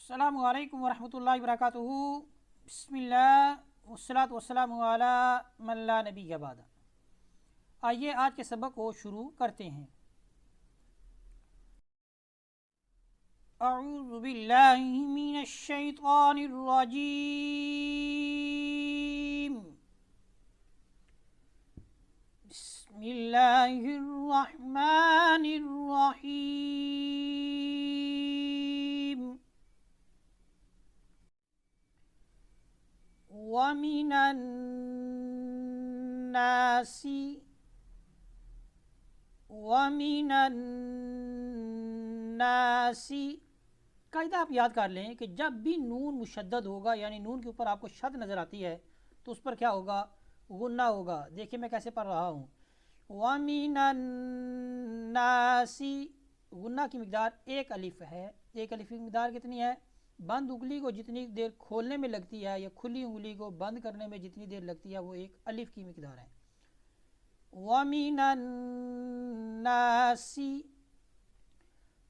अस्सलामु अलैकुम वरहमतुल्लाहि वबरकातुहू। बिस्मिल्लाह वस्सलातु वस्सलामु अला मन ला नबिय्य बाद। आइए आज के सबक को शुरू करते हैं। अऊज़ु बिल्लाहि मिनश शैतानिर रजीम। बिस्मिल्लाहिर रहमानिर रहीम। वमिनन नासी कायदा आप याद कर लें कि जब भी नून मुशद्दद होगा यानी नून के ऊपर आपको शद नज़र आती है तो उस पर क्या होगा, गुन्ना होगा। देखिए मैं कैसे पढ़ रहा हूँ, वमिनन नासी। गुन्ना की मिकदार एक अलिफ है। एक अलिफ की मिकदार कितनी है? बंद उंगली को जितनी देर खोलने में लगती है या खुली उंगली को बंद करने में जितनी देर लगती है वो एक अलिफ की मिकदार है। वमिनन नासी,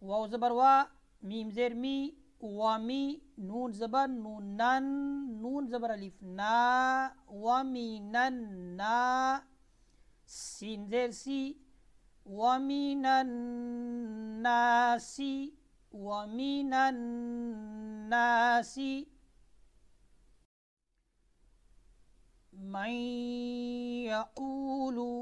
वाव ज़बर वा, मीम ज़ेर मी, वामी, नून ज़बर नून नन, नून ज़बर अलिफ ना, वमिनन ना, सीन ज़ेर सी, वमिनन नासी, वमिनन नासी मन यक़ूलु।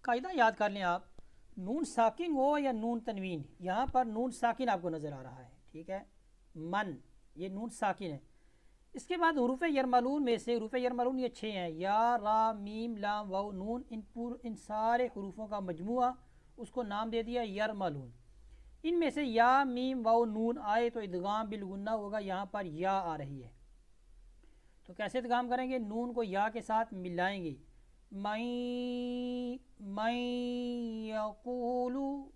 कायदा याद कर लें आप, नून साकिन हो या नून तनवीन, यहाँ पर नून साकिन आपको नज़र आ रहा है, ठीक है। मन ये नून साकिन है। इसके बाद हुरूफ यरमलून में से, हुरूफ यरमलून ये 6 हैं, या, रा, मीम, लाम, वाव, नून। इन सारे हुरूफों का मजमुआ उसको नाम दे दिया यरमलून। इनमें से या, मीम, वाव, नून आए तो इदगाम बिल गुन्ना होगा। यहाँ पर या आ रही है तो कैसे इदगाम करेंगे? नून को या के साथ मिलाएंगे। मैं यक़ूलु,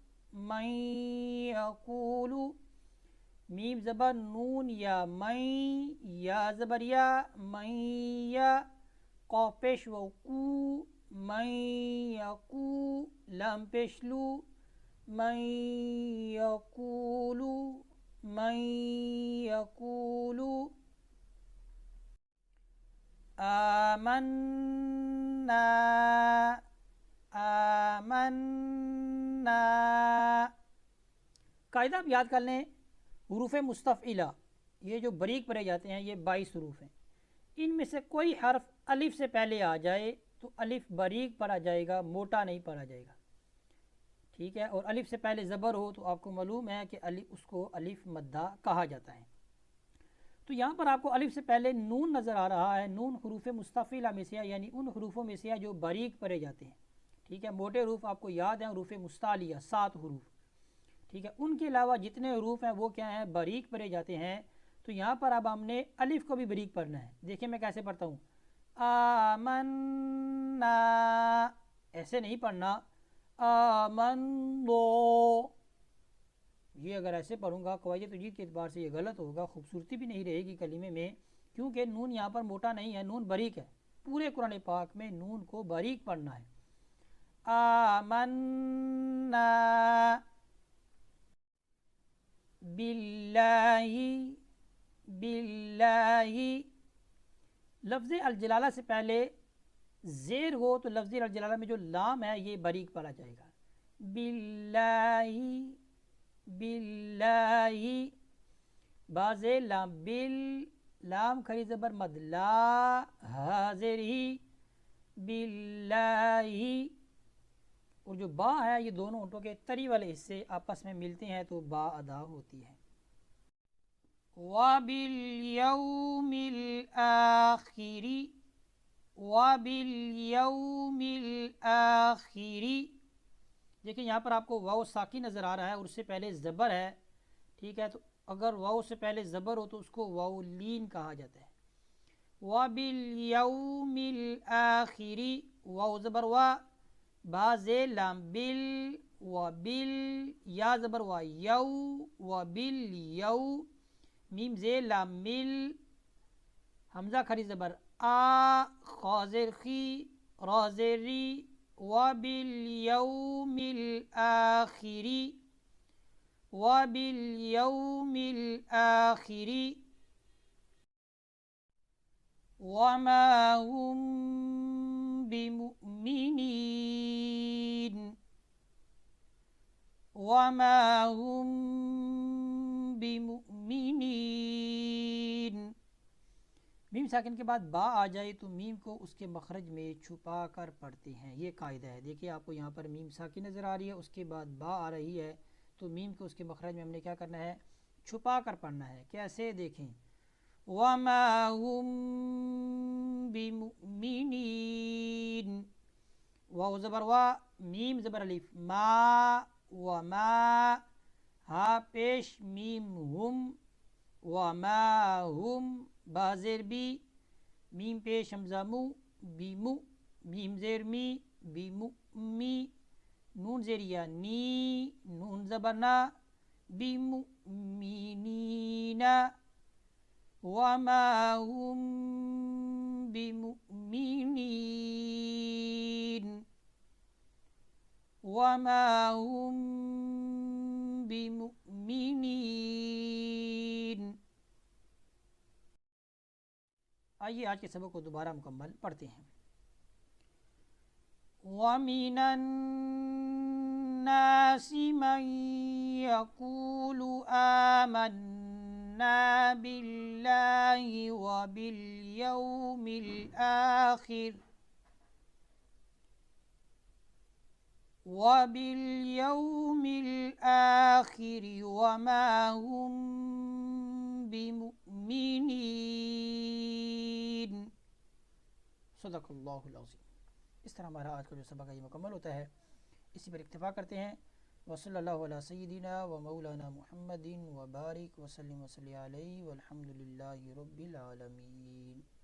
मीम ज़बर नून या, मैं, या ज़बर या, मैं या, क़ाफ़ पेश व कू, मैं यक़ू, लाम पेश लू, मैं यक़ूलु, मैं यक़ूलु। आमन्ना, आमन्ना। कायदा आप याद कर लें, हुरूफ मुस्तफ़िला ये जो बरीक पढ़े जाते हैं ये 22 हुरूफ हैं। इनमें से कोई हर्फ अलिफ से पहले आ जाए तो अलिफ बरीक पढ़ा जाएगा, मोटा नहीं पढ़ा जाएगा, ठीक है। और अलिफ से पहले ज़बर हो तो आपको मालूम है कि उसको अलिफ मद्दा कहा जाता है। तो यहाँ पर आपको अलिफ से पहले नून नज़र आ रहा है। नून हुरूफ मुस्तफ़िला में से है, यानी उन हुरूफों में से है जो बारीक पढ़े जाते हैं, ठीक है। मोटे हरूफ आपको याद हैं, हुरूफ मुस्तालिया 7 हरूफ, ठीक है। उनके अलावा जितने हरूफ हैं वो क्या हैं, बारीक पढ़े जाते हैं। तो यहाँ पर अब हमने अलिफ को भी बारीक पढ़ना है। देखिए मैं कैसे पढ़ता हूँ, आमन्ना, ऐसे नहीं पढ़ना, आमन्नो। ये अगर ऐसे पढ़ूंगा कवायद तजवीद के एतबार से ये गलत होगा, खूबसूरती भी नहीं रहेगी कलीमे में, क्योंकि नून यहाँ पर मोटा नहीं है, नून बारीक है। पूरे कुरान पाक में नून को बारीक पढ़ना है। आमन्ना बिल्लाही, बिल्लाही। लफ्ज़ अल-जलाला से पहले ज़ेर हो तो लफ्ज़ अल-जलाला में जो लाम है ये बारीक पढ़ा जाएगा। बिल्लाही, बिल्लाही, बाज़े लाम, बिल, लाम खरी ज़बर मद, ला, हाज़िर ही, बिल्लाही। और जो बा है ये दोनों होंठों के तरी वाले हिस्से आपस में मिलते हैं तो बा अदा होती है। वबिल यौमिल आखिरी, वबिल यौमिल आखिरी। देखिए यहाँ पर आपको वाव साकी नज़र आ रहा है और उससे पहले ज़बर है, ठीक है। तो अगर वाव से पहले ज़बर हो तो उसको वाव लीन कहा जाता है। वबिल यौमिल आखिरी, वाव ज़बर वा, बाज़े लाम, बिल, व बिल, या ज़बर वा, यौ, व बिल यौ, मीम ज़े लाम, मिल, हमज़ा खरी ज़बर आ, ख़ाज़िर खी, राज़ेरी, وبالیوم الآخر وبالیوم الآخر وما هم بمؤمنین وما هم بمؤمنین۔ میم ساکن کے بعد با آ جائے تو میم کو اس کے مخرج میں چھپا کر پڑھتے ہیں، یہ قاعدہ ہے۔ دیکھیے آپ کو یہاں پر میم ساکن نظر آ رہی ہے، اس کے بعد با آ رہی ہے، تو میم کو اس کے مخرج میں ہم نے کیا کرنا ہے؟ چھپا کر پڑھنا ہے۔ کیسے؟ دیکھیں، وَمَا هُم بِمُؤْمِنِينَ، واو زبر وا، میم زبر الف، ما وما، ہا پیش میم ہم، وما ہم، با زیر بی، میم پیش حمزہ مو، بیمو، میم زیر می، بیمو می، نون زیریا نی، نون زبر نا، بمؤمنین، وما هم بمؤمنین وما هم بمؤمنین۔ آئیے آج کے سبق کو دوبارہ مکمل پڑھتے ہیں۔ وَمِنَ النَّاسِ مَن يَقُولُ آمَنَّا بِاللَّهِ وَبِالْيَوْمِ الْآخِرِ وَمَا هُم بِمُؤْمِنِينَ۔ صدق اللہ العظیم۔ اس طرح ہمارا آج کا جو سبق ہے یہ مکمل ہوتا ہے، اسی پر اکتفا کرتے ہیں۔ وصلی اللہ علیہ سیدنا و مولانا محمد وبارک وسلم وصلی علیہ والحمد للہ رب العالمین۔